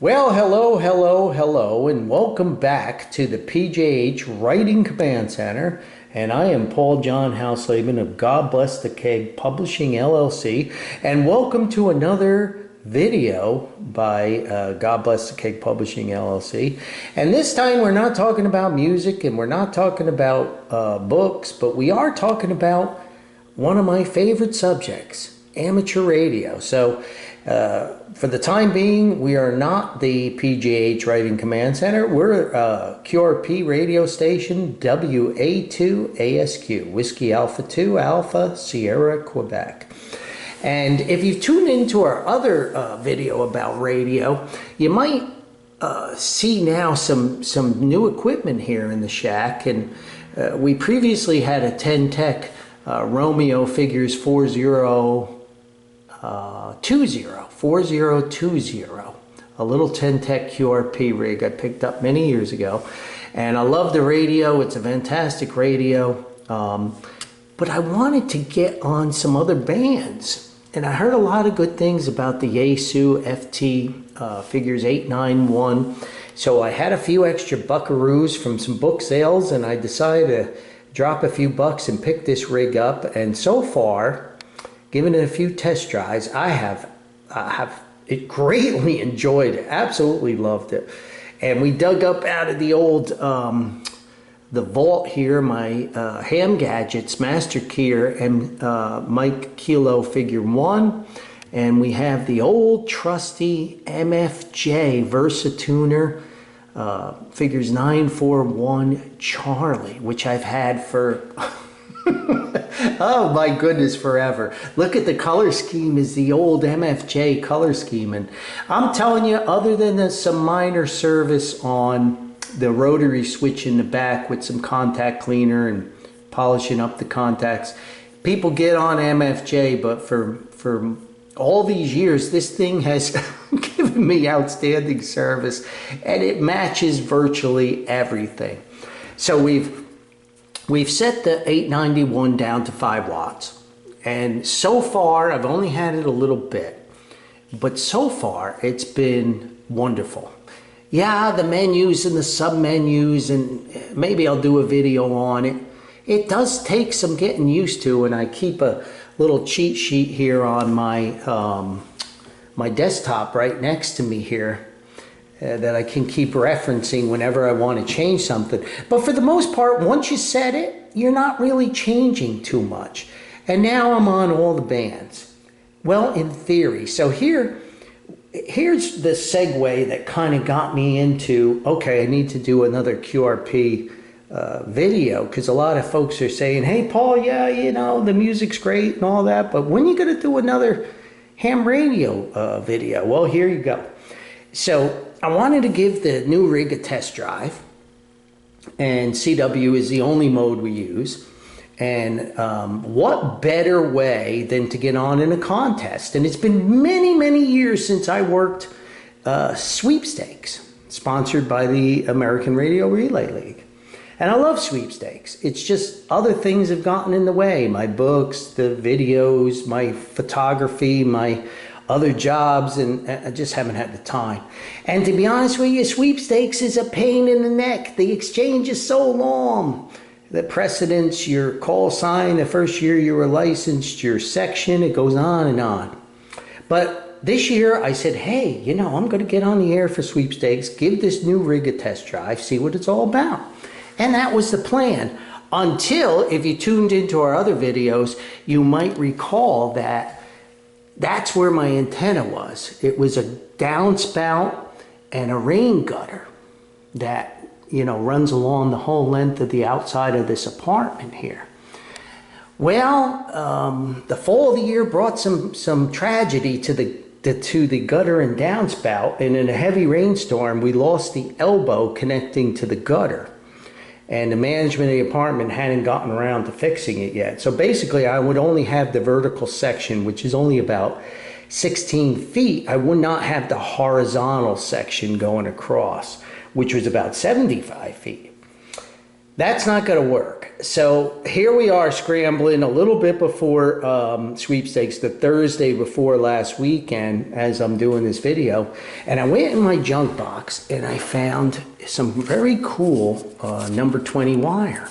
Well, hello, and welcome back to the PJH Writing Command Center. And I am Paul John Hausleben of God Bless the Keg Publishing LLC. And welcome to another video by God Bless the Keg Publishing LLC. And this time we're not talking about music and we're not talking about books, but we are talking about one of my favorite subjects, amateur radio. So for the time being, we are not the PGH Writing Command Center. We're a QRP radio station, WA2ASQ, Whiskey Alpha 2 Alpha Sierra, Quebec. And if you've tuned into our other video about radio, you might see now some new equipment here in the shack. And we previously had a 10 Tech Romeo figures 4020, a little 10 Tech QRP rig I picked up many years ago, and I love the radio. It's a fantastic radio, but I wanted to get on some other bands, and I heard a lot of good things about the Yaesu FT figures 891, so I had a few extra buckaroos from some book sales, and I decided to drop a few bucks and pick this rig up. And so far, given it a few test drives, I have greatly enjoyed it, absolutely loved it. And we dug up out of the old the vault here my Ham Gadgets Master Keyer and Mike Kilo figure 1, and we have the old trusty MFJ Versatuner figures 941 Charlie, which I've had for oh my goodness, forever. Look at the color scheme, is the old MFJ color scheme, and I'm telling you, other than some minor service on the rotary switch in the back with some contact cleaner and polishing up the contacts, people get on MFJ, but for all these years, this thing has given me outstanding service, and it matches virtually everything. So we've set the 891 down to 5 watts, and so far I've only had it a little bit, but so far it's been wonderful. Yeah, the menus and the sub-menus, and maybe I'll do a video on it. It does take some getting used to, and I keep a little cheat sheet here on my my desktop right next to me here that I can keep referencing whenever I want to change something. But for the most part, once you set it, you're not really changing too much. And now I'm on all the bands. Well, in theory. So here's the segue that kind of got me into, okay, I need to do another QRP video, because a lot of folks are saying, hey, Paul, yeah, you know, the music's great and all that, but when are you going to do another ham radio video? Well, here you go. So I wanted to give the new rig a test drive, and CW is the only mode we use. And what better way than to get on in a contest? And it's been many years since I worked sweepstakes, sponsored by the American Radio Relay League. And I love sweepstakes. It's just other things have gotten in the way. My books, the videos, my photography, my other jobs, and I just haven't had the time. And to be honest with you, sweepstakes is a pain in the neck. The exchange is so long. The precedence, your call sign, the first year you were licensed, your section, it goes on and on. But this year I said, hey, you know, I'm going to get on the air for sweepstakes, give this new rig a test drive, see what it's all about. And that was the plan. Until, if you tuned into our other videos, you might recall that that's where my antenna was. It was a downspout and a rain gutter that, you know, runs along the whole length of the outside of this apartment here. Well, the fall of the year brought some tragedy to the gutter and downspout, and in a heavy rainstorm, we lost the elbow connecting to the gutter. And the management of the apartment hadn't gotten around to fixing it yet. So basically, I would only have the vertical section, which is only about 16 feet. I would not have the horizontal section going across, which was about 75 feet. That's not going to work. So here we are scrambling a little bit before sweepstakes, the Thursday before last weekend, as I'm doing this video. And I went in my junk box and I found some very cool number 20 wire,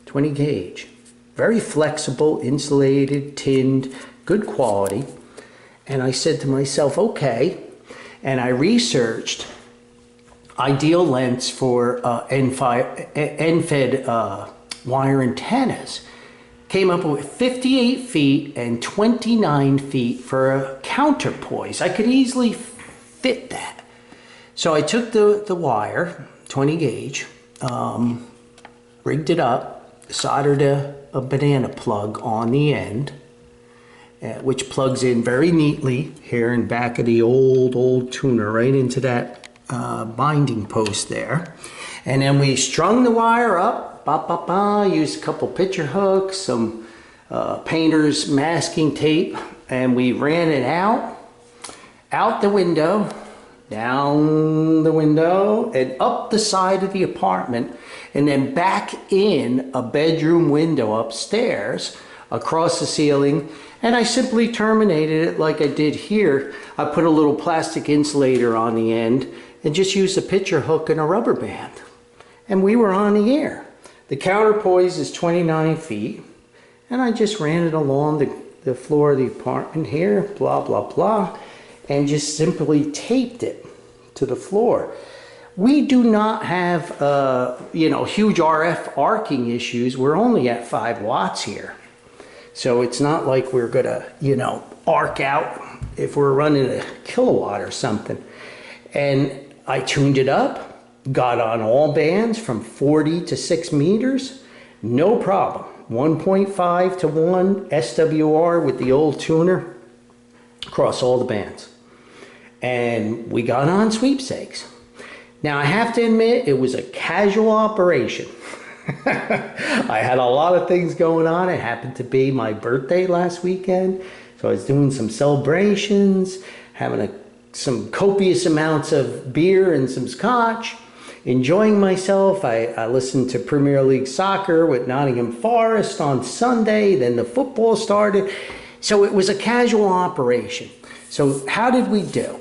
20 gauge. Very flexible, insulated, tinned, good quality. And I said to myself, okay. And I researched ideal lengths for end-fed wire antennas. Came up with 58 feet and 29 feet for a counterpoise. I could easily fit that. So I took the wire, 20 gauge, rigged it up, soldered a banana plug on the end, which plugs in very neatly here in back of the old tuner, right into that binding post there. And then we strung the wire up, used a couple picture hooks, some painter's masking tape, and we ran it out the window, down the window, and up the side of the apartment, and then back in a bedroom window upstairs, across the ceiling. And I simply terminated it like I did here. I put a little plastic insulator on the end and just used a picture hook and a rubber band. And we were on the air. The counterpoise is 29 feet. And I just ran it along the floor of the apartment here, blah, blah, blah, and just simply taped it to the floor. We do not have, huge RF arcing issues. We're only at 5 watts here. So it's not like we're gonna, arc out if we're running a kilowatt or something. And I tuned it up, got on all bands from 40 to 6 meters, no problem. 1.5 to 1 SWR with the old tuner across all the bands. And we got on sweepstakes. Now I have to admit, it was a casual operation. I had a lot of things going on. It happened to be my birthday last weekend, so I was doing some celebrations, having some copious amounts of beer and some scotch, enjoying myself. I listened to Premier League soccer with Nottingham Forest on Sunday, then the football started. So it was a casual operation. So how did we do?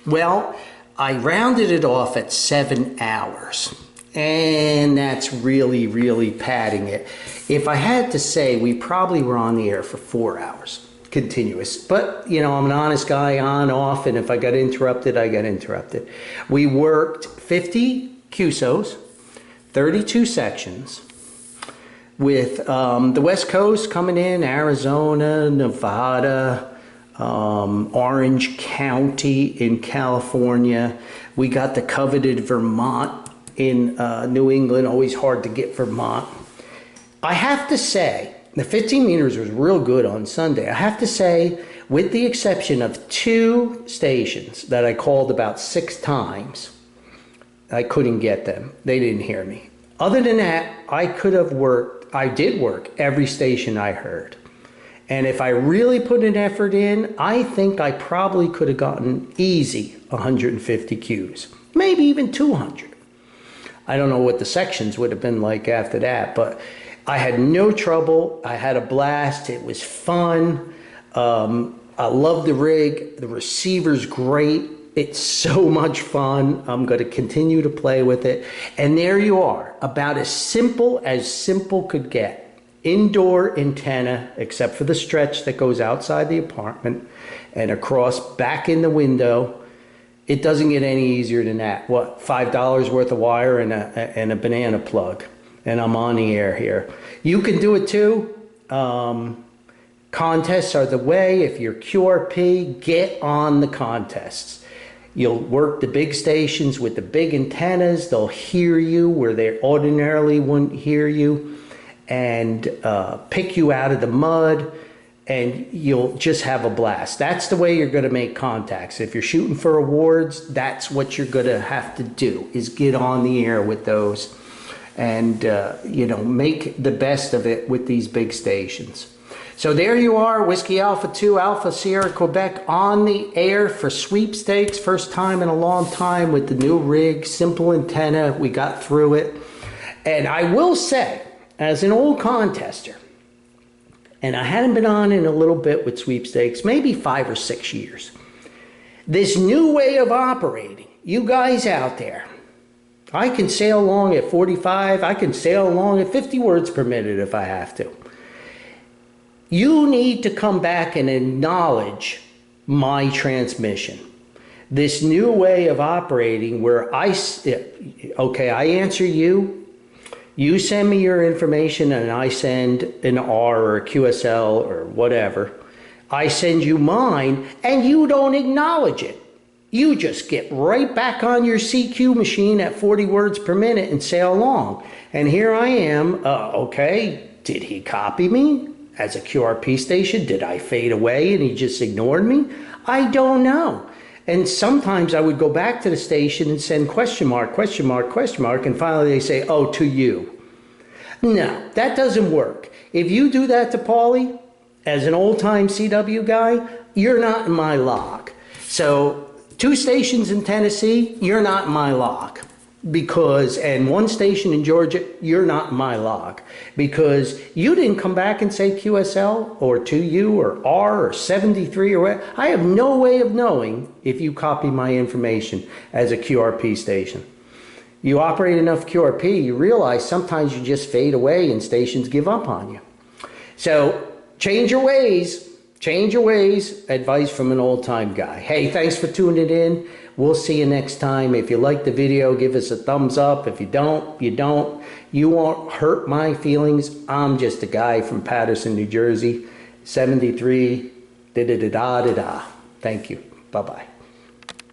Well, I rounded it off at 7 hours. And that's really, really padding it. If I had to say, we probably were on the air for 4 hours, continuous. But, I'm an honest guy, on, off, and if I got interrupted, I got interrupted. We worked 50 QSOs, 32 sections, with the West Coast coming in, Arizona, Nevada, Orange County in California. We got the coveted Vermont in New England, always hard to get Vermont. I have to say, the 15 meters was real good on Sunday. I have to say, with the exception of 2 stations that I called about 6 times, I couldn't get them. They didn't hear me. Other than that, I did work every station I heard. And if I really put an effort in, I think I probably could have gotten easy 150 Qs, maybe even 200. I don't know what the sections would have been like after that, but I had no trouble. I had a blast. It was fun. I love the rig. The receiver's great. It's so much fun. I'm going to continue to play with it. And there you are, about as simple could get. Indoor antenna, except for the stretch that goes outside the apartment and across back in the window. It doesn't get any easier than that. What, $5 worth of wire and a banana plug, and I'm on the air here. You can do it too. Contests are the way. If you're QRP, get on the contests. You'll work the big stations with the big antennas. They'll hear you where they ordinarily wouldn't hear you, and pick you out of the mud. And you'll just have a blast. That's the way you're going to make contacts. If you're shooting for awards, that's what you're going to have to do, is get on the air with those and, make the best of it with these big stations. So there you are, Whiskey Alpha 2, Alpha Sierra Quebec, on the air for sweepstakes. First time in a long time with the new rig, simple antenna. We got through it. And I will say, as an old contester, and I hadn't been on in a little bit with sweepstakes, maybe 5 or 6 years, this new way of operating, you guys out there, I can sail along at 45, I can sail along at 50 words per minute if I have to. You need to come back and acknowledge my transmission. This new way of operating where I answer you, you send me your information and I send an R or a QSL or whatever. I send you mine and you don't acknowledge it. You just get right back on your CQ machine at 40 words per minute and sail along. And here I am, okay, did he copy me as a QRP station? Did I fade away and he just ignored me? I don't know. And sometimes I would go back to the station and send question mark, question mark, question mark, and finally they say, oh, to you. No, that doesn't work. If you do that to Paulie, as an old-time CW guy, you're not in my log. So 2 stations in Tennessee, you're not in my log. And 1 station in Georgia, you're not in my log. Because you didn't come back and say QSL or 2U or R or 73 or whatever. I have no way of knowing if you copy my information as a QRP station. You operate enough QRP, you realize sometimes you just fade away and stations give up on you. So change your ways. Change your ways. Advice from an old-time guy. Hey, thanks for tuning in. We'll see you next time. If you like the video, give us a thumbs up. If you don't, you don't. You won't hurt my feelings. I'm just a guy from Paterson, New Jersey. 73, da-da-da-da-da-da. Thank you. Bye-bye.